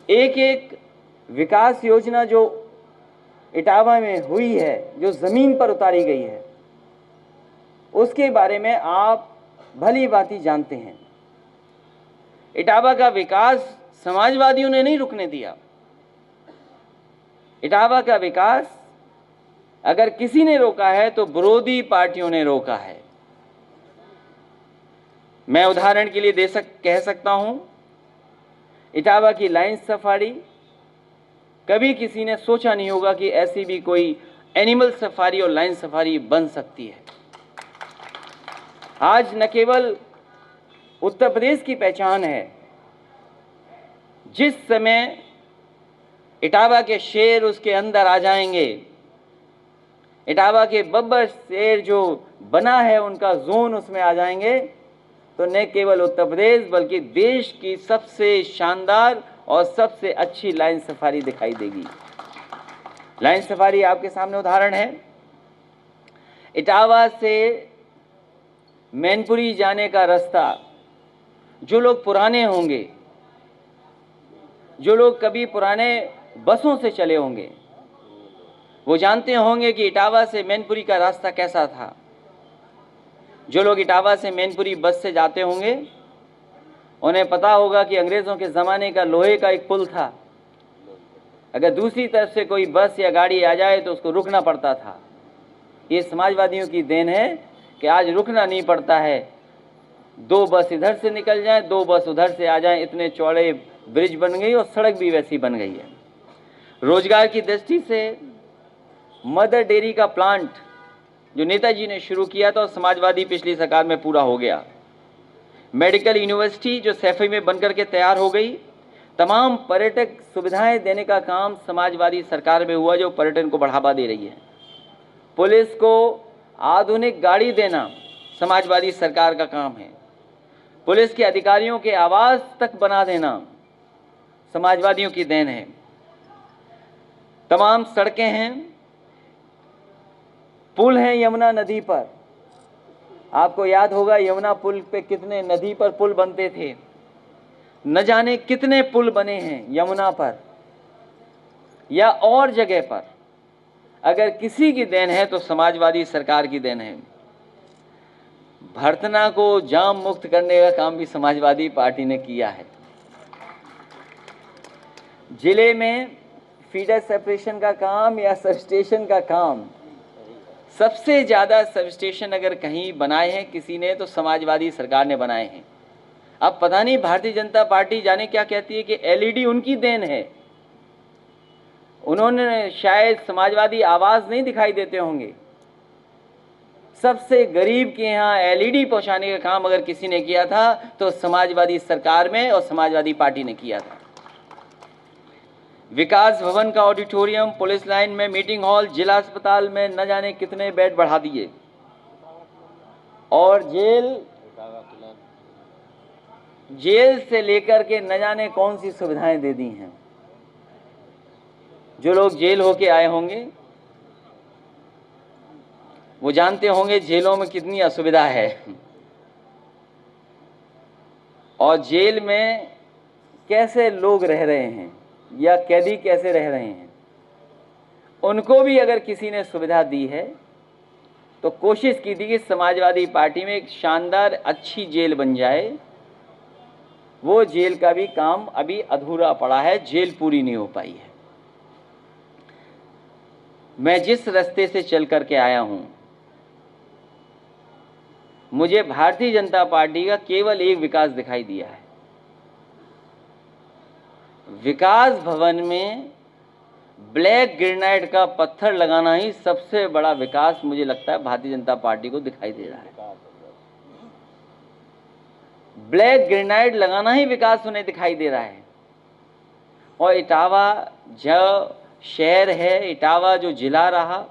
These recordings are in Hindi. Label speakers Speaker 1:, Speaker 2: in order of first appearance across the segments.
Speaker 1: एक एक विकास योजना जो इटावा में हुई है, जो जमीन पर उतारी गई है, उसके बारे में आप भली भांति जानते हैं। इटावा का विकास समाजवादियों ने नहीं रुकने दिया। इटावा का विकास अगर किसी ने रोका है तो विरोधी पार्टियों ने रोका है। मैं उदाहरण के लिए कह सकता हूं, इटावा की लाइन सफारी, कभी किसी ने सोचा नहीं होगा कि ऐसी भी कोई एनिमल सफारी और लाइन सफारी बन सकती है। आज न केवल उत्तर प्रदेश की पहचान है, जिस समय इटावा के शेर उसके अंदर आ जाएंगे, इटावा के बब्बर शेर जो बना है उनका जोन उसमें आ जाएंगे, तो न केवल उत्तर प्रदेश बल्कि देश की सबसे शानदार और सबसे अच्छी लाइन सफारी दिखाई देगी। लाइन सफारी आपके सामने उदाहरण है। इटावा से मैनपुरी जाने का रास्ता, जो लोग पुराने होंगे, जो लोग कभी पुराने बसों से चले होंगे, वो जानते होंगे कि इटावा से मैनपुरी का रास्ता कैसा था। जो लोग इटावा से मैनपुरी बस से जाते होंगे उन्हें पता होगा कि अंग्रेज़ों के ज़माने का लोहे का एक पुल था। अगर दूसरी तरफ से कोई बस या गाड़ी आ जाए तो उसको रुकना पड़ता था। ये समाजवादियों की देन है कि आज रुकना नहीं पड़ता है। दो बस इधर से निकल जाए, दो बस उधर से आ जाए, इतने चौड़े ब्रिज बन गई और सड़क भी वैसी बन गई है। रोजगार की दृष्टि से मदर डेयरी का प्लांट जो नेताजी ने शुरू किया था और समाजवादी पिछली सरकार में पूरा हो गया। मेडिकल यूनिवर्सिटी जो सैफई में बनकर के तैयार हो गई। तमाम पर्यटक सुविधाएं देने का काम समाजवादी सरकार में हुआ, जो पर्यटन को बढ़ावा दे रही है। पुलिस को आधुनिक गाड़ी देना समाजवादी सरकार का काम है। पुलिस के अधिकारियों के आवास तक बना देना समाजवादियों की देन है। तमाम सड़कें हैं, पुल हैं यमुना नदी पर। आपको याद होगा यमुना पुल पे कितने नदी पर पुल बनते थे, न जाने कितने पुल बने हैं यमुना पर या और जगह पर। अगर किसी की देन है तो समाजवादी सरकार की देन है। भरतना को जाम मुक्त करने का काम भी समाजवादी पार्टी ने किया है। जिले में फीडर सेपरेशन का काम या सब स्टेशन का काम, सबसे ज़्यादा सब स्टेशन अगर कहीं बनाए हैं किसी ने तो समाजवादी सरकार ने बनाए हैं। अब पता नहीं भारतीय जनता पार्टी जाने क्या कहती है कि एलईडी उनकी देन है। उन्होंने शायद समाजवादी आवाज़ नहीं दिखाई देते होंगे। सबसे गरीब के यहाँ एलईडी पहुँचाने का काम अगर किसी ने किया था तो समाजवादी सरकार में और समाजवादी पार्टी ने किया था। विकास भवन का ऑडिटोरियम, पुलिस लाइन में मीटिंग हॉल, जिला अस्पताल में न जाने कितने बेड बढ़ा दिए, और जेल से लेकर के न जाने कौन सी सुविधाएं दे दी हैं। जो लोग जेल होके आए होंगे वो जानते होंगे जेलों में कितनी असुविधा है, और जेल में कैसे लोग रह रहे हैं या कैदी कैसे रह रहे हैं। उनको भी अगर किसी ने सुविधा दी है तो कोशिश की थी कि समाजवादी पार्टी में एक शानदार अच्छी जेल बन जाए। वो जेल का भी काम अभी अधूरा पड़ा है, जेल पूरी नहीं हो पाई है। मैं जिस रास्ते से चल करके आया हूं, मुझे भारतीय जनता पार्टी का केवल एक विकास दिखाई दिया है। विकास भवन में ब्लैक ग्रेनाइट का पत्थर लगाना ही सबसे बड़ा विकास मुझे लगता है भारतीय जनता पार्टी को दिखाई दे रहा है। ब्लैक ग्रेनाइट लगाना ही विकास उन्हें दिखाई दे रहा है। और इटावा जो शहर है, इटावा जो जिला रहा,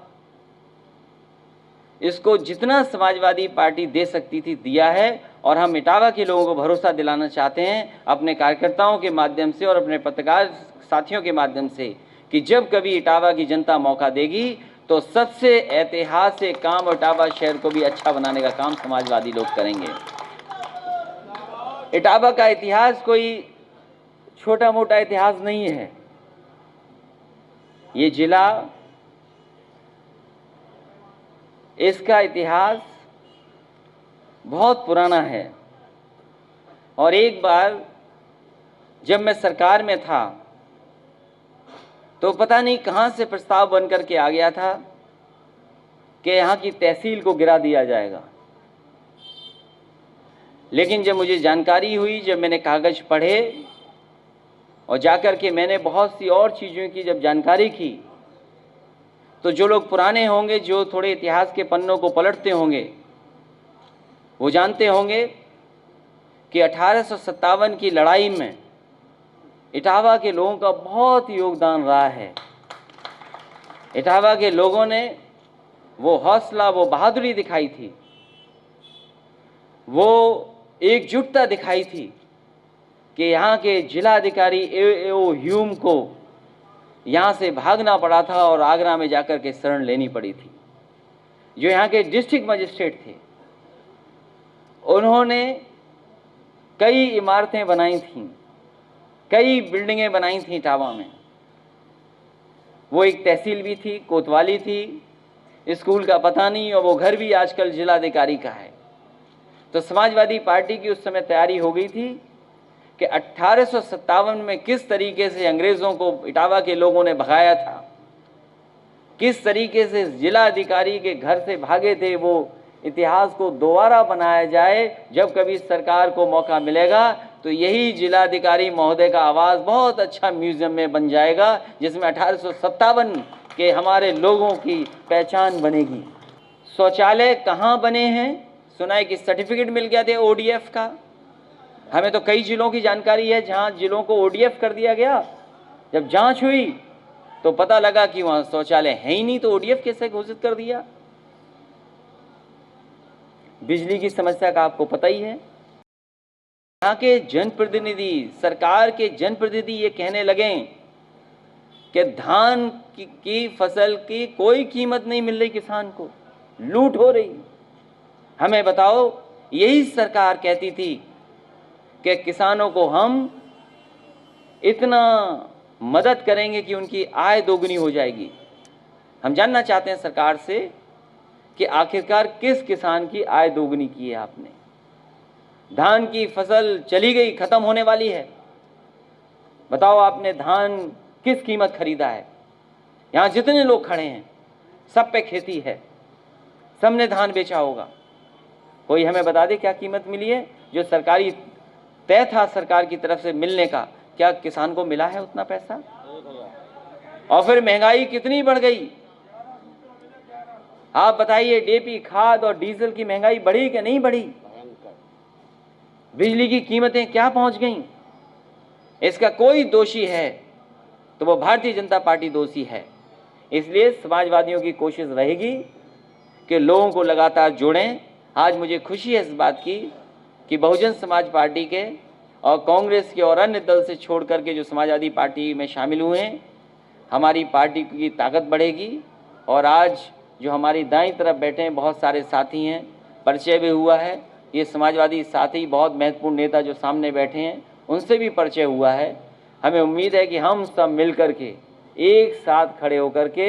Speaker 1: इसको जितना समाजवादी पार्टी दे सकती थी दिया है। और हम इटावा के लोगों को भरोसा दिलाना चाहते हैं अपने कार्यकर्ताओं के माध्यम से और अपने पत्रकार साथियों के माध्यम से कि जब कभी इटावा की जनता मौका देगी तो सबसे ऐतिहासिक काम इटावा शहर को भी अच्छा बनाने का काम समाजवादी लोग करेंगे। इटावा का इतिहास कोई छोटा मोटा इतिहास नहीं है। ये जिला, इसका इतिहास बहुत पुराना है। और एक बार जब मैं सरकार में था तो पता नहीं कहां से प्रस्ताव बन करके आ गया था कि यहाँ की तहसील को गिरा दिया जाएगा। लेकिन जब मुझे जानकारी हुई, जब मैंने कागज पढ़े और जाकर के मैंने बहुत सी और चीज़ों की जब जानकारी की, तो जो लोग पुराने होंगे, जो थोड़े इतिहास के पन्नों को पलटते होंगे, वो जानते होंगे कि 1857 की लड़ाई में इटावा के लोगों का बहुत योगदान रहा है। इटावा के लोगों ने वो हौसला, वो बहादुरी दिखाई थी, वो एकजुटता दिखाई थी कि यहाँ के जिलाधिकारी ए.ओ. ह्यूम को यहाँ से भागना पड़ा था और आगरा में जाकर के शरण लेनी पड़ी थी। जो यहाँ के डिस्ट्रिक्ट मजिस्ट्रेट थे, उन्होंने कई इमारतें बनाई थीं, कई बिल्डिंगें बनाई थीं इटावा में। वो एक तहसील भी थी, कोतवाली थी, स्कूल का पता नहीं, और वो घर भी आजकल जिलाधिकारी का है। तो समाजवादी पार्टी की उस समय तैयारी हो गई थी कि 1857 में किस तरीके से अंग्रेज़ों को इटावा के लोगों ने भगाया था, किस तरीके से जिलाधिकारी के घर से भागे थे, वो इतिहास को दोबारा बनाया जाए। जब कभी सरकार को मौका मिलेगा तो यही जिलाधिकारी महोदय का आवास बहुत अच्छा म्यूजियम में बन जाएगा, जिसमें 1857 के हमारे लोगों की पहचान बनेगी। शौचालय कहाँ बने हैं? सुना है कि सर्टिफिकेट मिल गया था ODF का। हमें तो कई जिलों की जानकारी है जहाँ जिलों को ODF कर दिया गया। जब जांच हुई तो पता लगा कि वहाँ शौचालय है ही नहीं, तो ODF कैसे घोषित कर दिया? बिजली की समस्या का आपको पता ही है। यहाँ के जनप्रतिनिधि, सरकार के जनप्रतिनिधि ये कहने लगे कि धान की फसल की कोई कीमत नहीं मिल रही, किसान को लूट हो रही। हमें बताओ, यही सरकार कहती थी कि किसानों को हम इतना मदद करेंगे कि उनकी आय दोगुनी हो जाएगी। हम जानना चाहते हैं सरकार से कि आखिरकार किस किसान की आय दोगुनी की है आपने? धान की फसल चली गई, खत्म होने वाली है। बताओ आपने धान किस कीमत खरीदा है? यहाँ जितने लोग खड़े हैं सब पे खेती है, सबने धान बेचा होगा। कोई हमें बता दे क्या कीमत मिली है? जो सरकारी तय था सरकार की तरफ से मिलने का, क्या किसान को मिला है उतना पैसा? और फिर महंगाई कितनी बढ़ गई, आप बताइए। DAP खाद और डीजल की महंगाई बढ़ी कि नहीं बढ़ी? बिजली की कीमतें क्या पहुंच गईं? इसका कोई दोषी है तो वो भारतीय जनता पार्टी दोषी है। इसलिए समाजवादियों की कोशिश रहेगी कि लोगों को लगातार जोड़ें। आज मुझे खुशी है इस बात की कि बहुजन समाज पार्टी के और कांग्रेस के और अन्य दल से छोड़ करके जो समाजवादी पार्टी में शामिल हुए हैं, हमारी पार्टी की ताकत बढ़ेगी। और आज जो हमारी दाईं तरफ बैठे हैं बहुत सारे साथी हैं, परिचय भी हुआ है। ये समाजवादी साथी बहुत महत्वपूर्ण नेता जो सामने बैठे हैं, उनसे भी परिचय हुआ है। हमें उम्मीद है कि हम सब मिल कर के एक साथ खड़े होकर के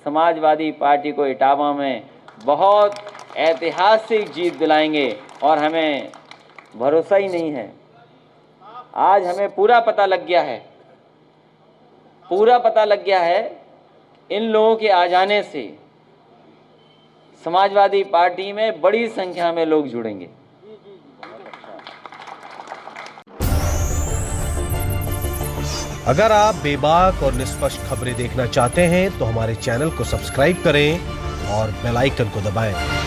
Speaker 1: समाजवादी पार्टी को इटावा में बहुत ऐतिहासिक जीत दिलाएंगे। और हमें भरोसा ही नहीं है, आज हमें पूरा पता लग गया है, पूरा पता लग गया है इन लोगों के आ जाने से समाजवादी पार्टी में बड़ी संख्या में लोग जुड़ेंगे।
Speaker 2: अगर आप बेबाक और निष्पक्ष खबरें देखना चाहते हैं तो हमारे चैनल को सब्सक्राइब करें और बेल आइकन को दबाएं।